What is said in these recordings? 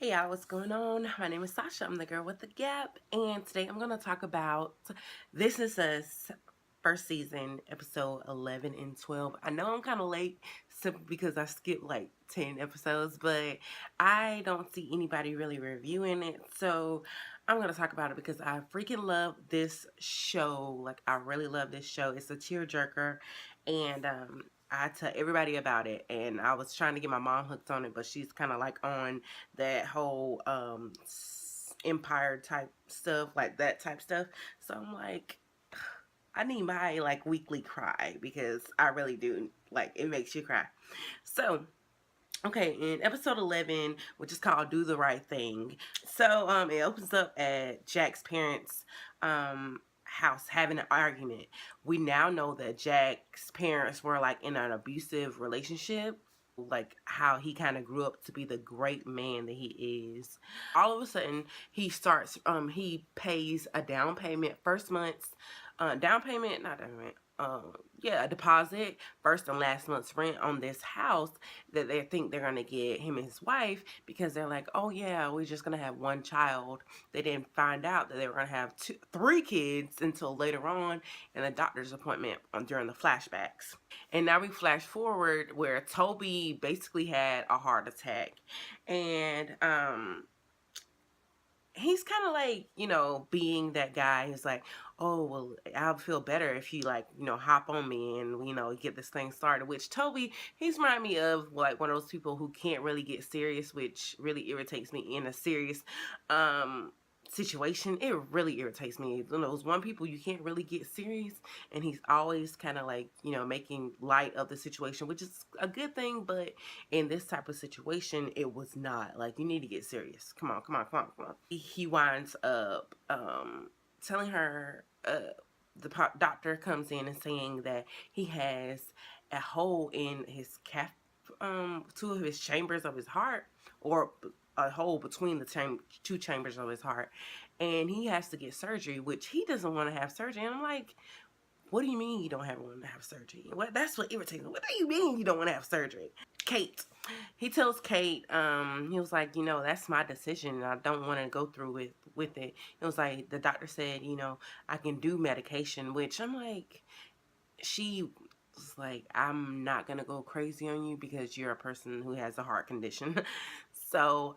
Hey y'all, what's going on? My name is Sasha. I'm the girl with the gap, and today I'm going to talk about This Is Us first season, episode 11 and 12. I know I'm kind of late simply because I skipped like 10 episodes, but I don't see anybody really reviewing it, so I'm going to talk about it because I freaking love this show. Like, I really love this show. It's a tearjerker, and I tell everybody about it, and I was trying to get my mom hooked on it, but she's kind of like on that whole empire type stuff, like that type stuff. So I'm like, I need my like weekly cry because I really do, like, it makes you cry. So okay, in episode 11, which is called Do the Right Thing. So it opens up at Jack's parents house having an argument. We now know that Jack's parents were like in an abusive relationship, like how he kind of grew up to be the great man that he is. All of a sudden he pays a down payment, first month's down payment, not down payment, a deposit, first and last month's rent on this house that they think they're gonna get him and his wife, because they're like, oh yeah, we're just gonna have one child. They didn't find out that they were gonna have three kids until later on in the doctor's appointment during the flashbacks. And now we flash forward where Toby basically had a heart attack, and he's kind of like, being that guy who's like, oh, well, I'll feel better if you, like, hop on me and, get this thing started. Which Toby, he's remind me of, like, one of those people who can't really get serious, which really irritates me in a serious situation. It really irritates me. Those one people you can't really get serious, and he's always kind of like, making light of the situation, which is a good thing, but in this type of situation, it was not. Like, you need to get serious. Come on, come on, come on, come on. He winds up telling her, the doctor comes in and saying that he has a hole in his two of his chambers of his heart, or a hole between the two chambers of his heart, and he has to get surgery, which he doesn't want to have surgery. And I'm like, what do you mean you don't want to have surgery? That's what irritates me. What do you mean you don't want to have surgery? Kate. He tells Kate, he was like, that's my decision. I don't want to go through with it. It was like the doctor said, I can do medication, which I'm like, she was like, I'm not gonna go crazy on you because you're a person who has a heart condition. So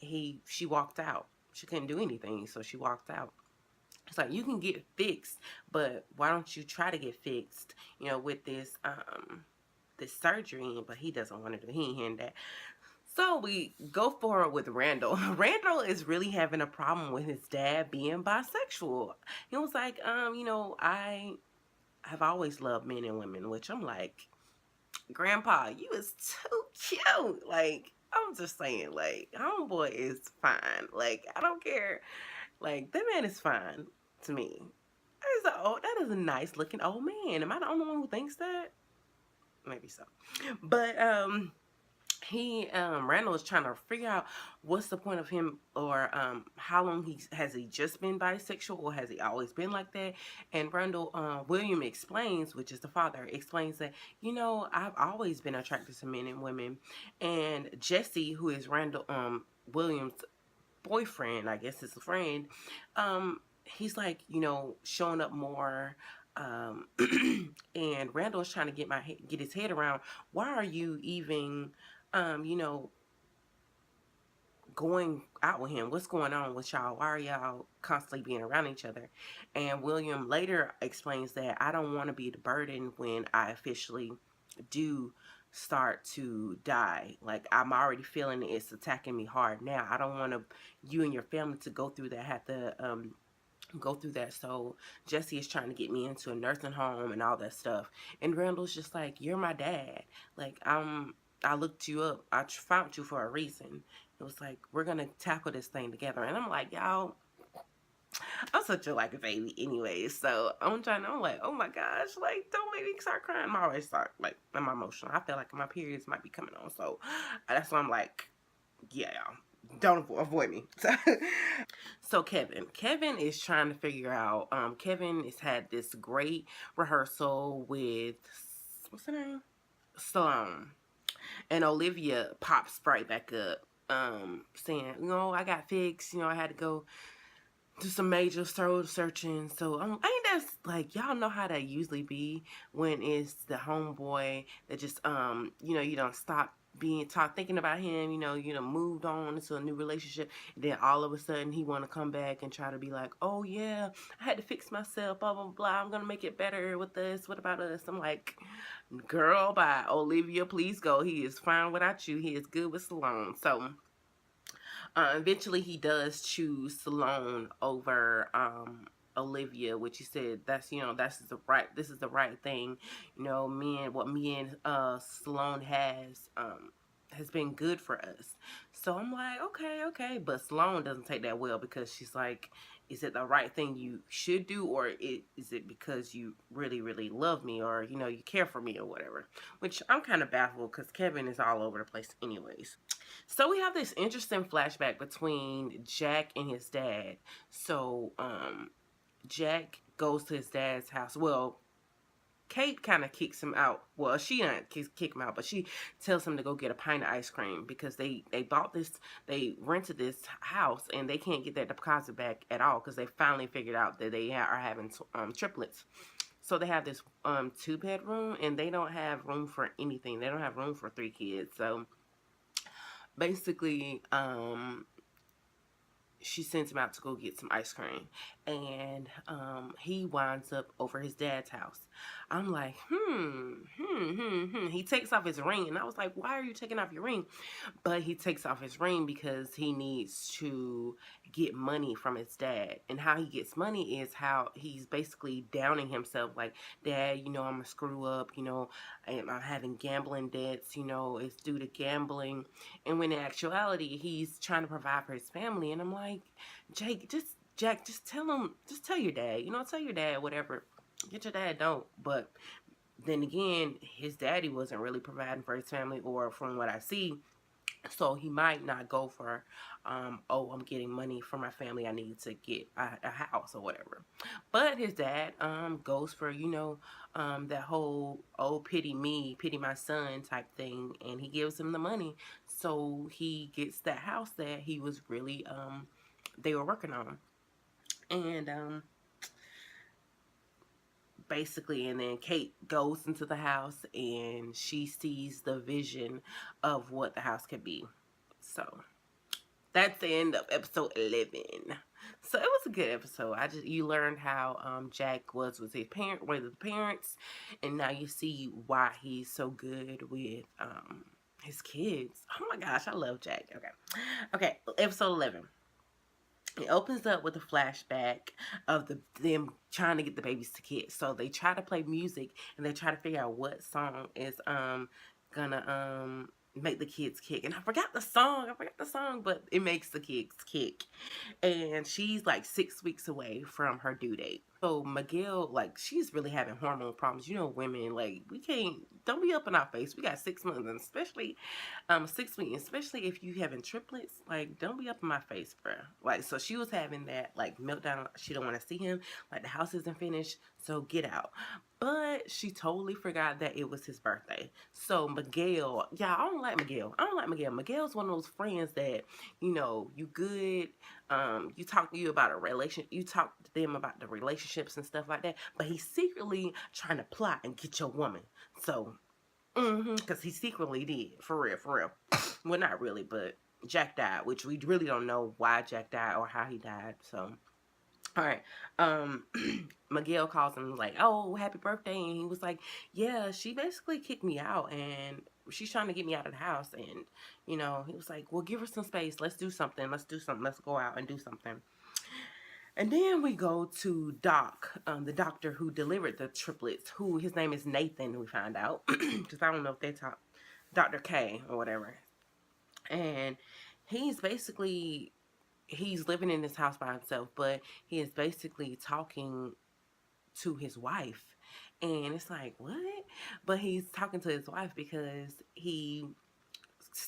she walked out. She couldn't do anything, so she walked out. It's like, you can get fixed, but why don't you try to get fixed, with this surgery? But he doesn't want to do. He ain't hearing that. So we go forward with Randall. Randall is really having a problem with his dad being bisexual. He was like, I have always loved men and women, which I'm like, Grandpa, you is too cute. Like, I'm just saying, like, homeboy is fine. Like, I don't care. Like, that man is fine to me. That is a nice looking old man. Am I the only one who thinks that? Maybe so. But Randall is trying to figure out what's the point of him, or how long has he just been bisexual, or has he always been like that? And Randall, William explains, which is the father, explains that, I've always been attracted to men and women. And Jesse, who is Randall William's boyfriend, I guess, his friend, he's like, showing up more. And Randall is trying to get his head around, why are you even going out with him? What's going on with y'all? Why are y'all constantly being around each other? And William later explains that, I don't want to be the burden when I officially do start to die. Like, I'm already feeling it's attacking me hard now. I don't want you and your family to go through that, have to go through that. So Jesse is trying to get me into a nursing home and all that stuff. And Randall's just like, you're my dad. Like, I looked you up. I found you for a reason. It was like, we're going to tackle this thing together. And I'm like, y'all, I'm such a like a baby anyway. So I'm like, oh my gosh, like, don't make me start crying. I always start, like, I'm emotional. I feel like my periods might be coming on. So that's why I'm like, yeah, y'all, don't avoid me. So Kevin is trying to figure out, Kevin has had this great rehearsal with, what's her name? Stallone. And Olivia pops right back up, saying, I got fixed. I had to go do some major soul searching. So ain't that like, y'all know how that usually be when it's the homeboy that just you don't stop being talk thinking about him, moved on into a new relationship, and then all of a sudden he want to come back and try to be like, oh yeah, I had to fix myself, blah blah blah, I'm gonna make it better with this, what about us? I'm like, girl, bye. Olivia, please go. He is fine without you. He is good with Salone. So eventually he does choose Salone over Olivia, which he said that's this is the right thing. Me and Salone has been good for us. So I'm like, okay, but Salone doesn't take that well, because she's like, is it the right thing you should do, or is it because you really really love me, or you care for me or whatever? Which I'm kind of baffled, because Kevin is all over the place anyways. So we have this interesting flashback between Jack and his dad. So Jack goes to his dad's house. Well, Kate kind of kicks him out. Well, she doesn't kick him out, but she tells him to go get a pint of ice cream, because they rented this house, and they can't get that deposit back at all, because they finally figured out that they are having triplets. So they have this 2-bedroom, and they don't have room for anything. They don't have room for 3 kids. So basically, she sends him out to go get some ice cream, and he winds up over his dad's house. I'm like, he takes off his ring, and I was like, why are you taking off your ring? But he takes off his ring because he needs to get money from his dad. And how he gets money is how he's basically downing himself, like, Dad, I'm a screw up, I'm having gambling debts, it's due to gambling. And when in actuality, he's trying to provide for his family. And I'm like, Jack, just tell your dad, tell your dad whatever. Get your dad, don't. But then again, his daddy wasn't really providing for his family, or from what I see. So he might not go for, I'm getting money for my family, I need to get a house or whatever. But his dad goes for, that whole, oh, pity me, pity my son type thing, and he gives him the money. So he gets that house that he was really, they were working on. And basically, and then Kate goes into the house, and she sees the vision of what the house could be. So that's the end of episode 11. So it was a good episode. You learned how Jack was with his one of the parents, and now you see why he's so good with his kids. Oh my gosh, I love Jack. Okay, episode 11. It opens up with a flashback of them trying to get the babies to kiss. So they try to play music, and they try to figure out what song is gonna make the kids kick. And I forgot the song, but it makes the kids kick. And she's like 6 weeks away from her due date. So Miguel, like, she's really having hormone problems. Women, like, don't be up in our face. We got 6 months, and especially 6 weeks, especially if you having triplets, like, don't be up in my face, bro. Like, so she was having that, like, meltdown. She don't want to see him. Like, the house isn't finished, so get out. But she totally forgot that it was his birthday. So Miguel, yeah, I don't like Miguel. Miguel's one of those friends that, you good, you talk to you about a relation, you talk to them about the relationships and stuff like that, but he's secretly trying to plot and get your woman. So, because he secretly did, for real. Well, not really, but Jack died, which we really don't know why Jack died or how he died. So, all right. Miguel calls him like, oh, happy birthday. And he was like, yeah, she basically kicked me out, and she's trying to get me out of the house. And, he was like, well, give her some space. Let's do something. Let's go out and do something. And then we go to Doc, the doctor who delivered the triplets, who his name is Nathan, we find out. Because I don't know if they talk Dr. K or whatever. And he's living in this house by himself, but he is basically talking to his wife. And it's like, what? But he's talking to his wife because he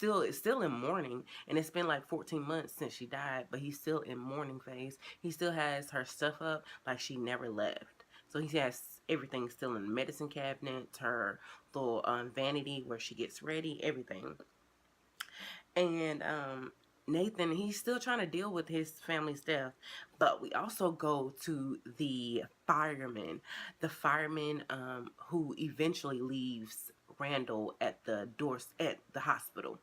is still in mourning, and it's been like 14 months since she died, but he's still in mourning phase. He still has her stuff up like she never left. So he has everything still in the medicine cabinet, her little vanity where she gets ready, everything. And Nathan, he's still trying to deal with his family's death. But we also go to the fireman who eventually leaves Randall at the doors at the hospital.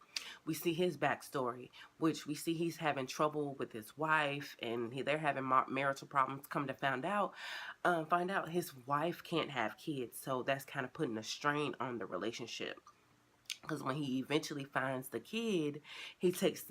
We see his backstory, which we see he's having trouble with his wife, and they're having marital problems. Come to find out his wife can't have kids, so that's kind of putting a strain on the relationship. Because when he eventually finds the kid, he takes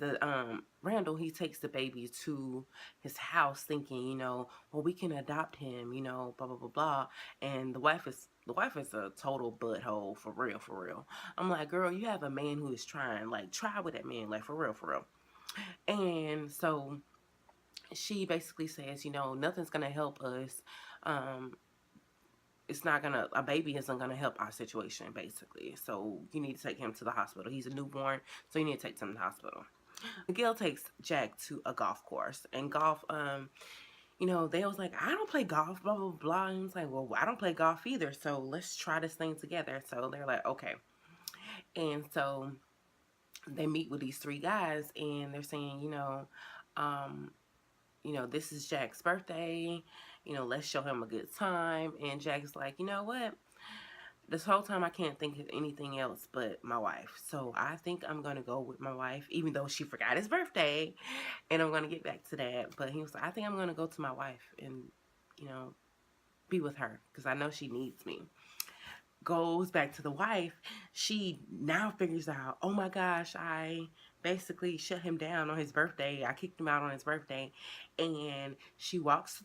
Randall, he takes the baby to his house, thinking, well, we can adopt him, blah blah blah blah. And the wife is a total butthole, for real, for real. I'm like, girl, you have a man who is trying, like, try with that man, like, for real, for real. And so she basically says, nothing's gonna help us. Um, it's not gonna, a baby isn't gonna help our situation, basically. So you need to take him to the hospital. He's a newborn, so you need to take him to the hospital. Miguel takes Jack to a golf course, and golf, they was like, I don't play golf, blah blah blah. And it's like, well, I don't play golf either, so let's try this thing together. So they're like, okay. And so they meet with these three guys, and they're saying, um, this is Jack's birthday. Let's show him a good time. And Jack's like, you know what? This whole time I can't think of anything else but my wife. So I think I'm going to go with my wife, even though she forgot his birthday. And I'm going to get back to that. But he was like, I think I'm going to go to my wife and, be with her because I know she needs me. Goes back to the wife. She now figures out, oh my gosh, I basically shut him down on his birthday. I kicked him out on his birthday. And she walks to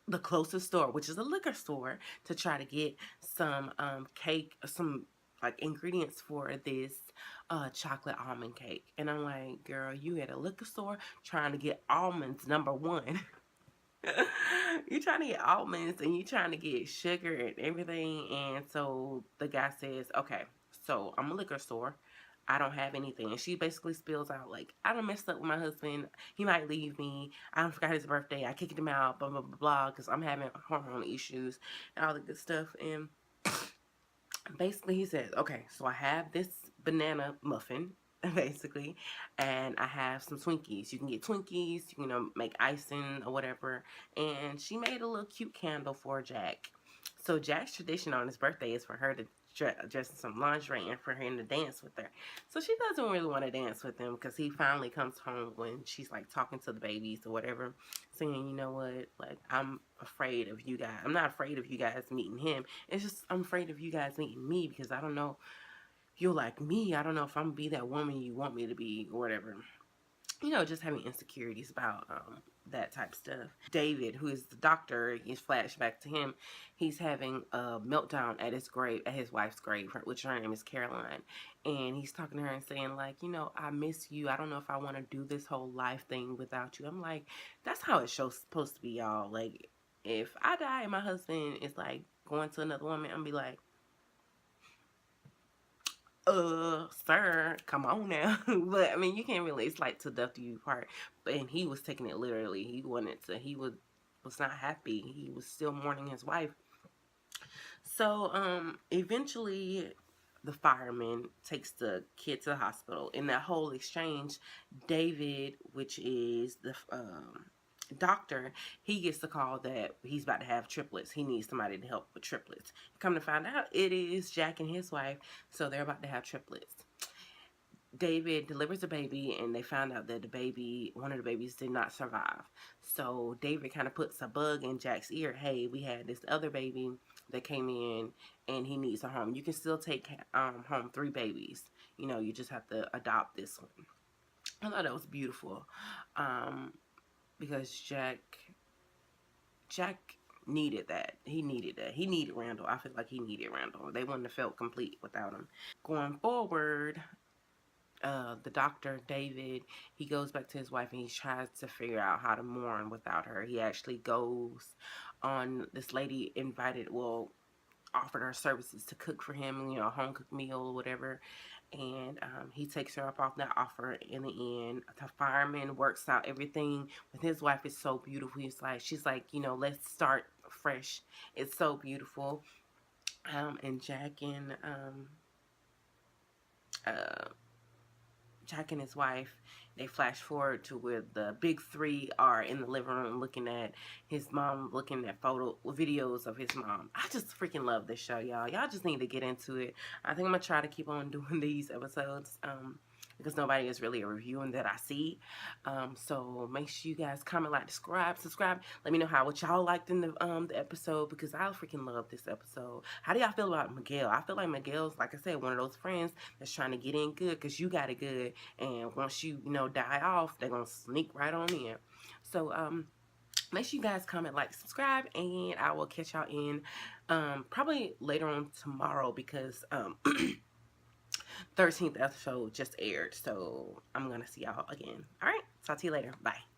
the closest store, which is a liquor store, to try to get some cake, some like ingredients for this chocolate almond cake. And I'm like, girl, you at a liquor store trying to get almonds, number one. You're trying to get almonds and you're trying to get sugar and everything. And so the guy says, okay, so I'm a liquor store. I don't have anything. And she basically spills out, like, I done messed up with my husband. He might leave me. I done forgot his birthday. I kicked him out, blah, blah, blah, blah, because I'm having hormone issues and all the good stuff. And basically he says, okay, so I have this banana muffin, basically, and I have some Twinkies. You can get Twinkies, you can make icing or whatever. And she made a little cute candle for Jack. So Jack's tradition on his birthday is for her to dress in some lingerie and for him to dance with her. So she doesn't really want to dance with him because he finally comes home when she's like talking to the babies or whatever, saying, you know what, like, I'm afraid of you guys. I'm not afraid of you guys meeting him. It's just I'm afraid of you guys meeting me because I don't know if you're like me. I don't know if I'm gonna be that woman you want me to be or whatever. Just having insecurities about that type of stuff. David, who is the doctor, he's flashback to him. He's having a meltdown at his wife's grave, which her name is Caroline. And he's talking to her and saying, like, I miss you. I don't know if I want to do this whole life thing without you. I'm like, that's how it's supposed to be, y'all. Like, if I die and my husband is like going to another woman, I'm gonna be like, sir, come on now. But I mean, you can't really, it's like to death do you part. And he was taking it literally. He was not happy. He was still mourning his wife. So eventually the fireman takes the kid to the hospital. In that whole exchange, David, which is the doctor, he gets the call that he's about to have triplets. He needs somebody to help with triplets. Come to find out, it is Jack and his wife, so they're about to have triplets. David delivers a baby, and they found out that one of the babies did not survive. So David kind of puts a bug in Jack's ear. Hey, we had this other baby that came in, and he needs a home. You can still take home 3 babies. You just have to adopt this one. I thought that was beautiful. Because Jack needed that. He needed that. He needed Randall. I feel like he needed Randall. They wouldn't have felt complete without him. Going forward, the doctor, David, he goes back to his wife and he tries to figure out how to mourn without her. He actually goes on, this lady offered her services to cook for him, a home cooked meal or whatever. And he takes her up off that offer. In the end, the fireman works out everything with his wife. Is so beautiful. She's like, let's start fresh. It's so beautiful. And uh, Jack and his wife, they flash forward to where the big three are in the living room looking at his mom, looking at videos of his mom. I just freaking love this show, y'all. Y'all just need to get into it. I think I'm gonna try to keep on doing these episodes. Because nobody is really reviewing that I see. So make sure you guys comment, like, subscribe. Let me know what y'all liked in the episode, because I freaking love this episode. How do y'all feel about Miguel? I feel like Miguel's, like I said, one of those friends that's trying to get in good because you got it good, and once you die off, they're gonna sneak right on in. So make sure you guys comment, like, subscribe, and I will catch y'all in probably later on tomorrow, because 13th episode just aired, so I'm gonna see y'all again. All right, talk to you later. Bye.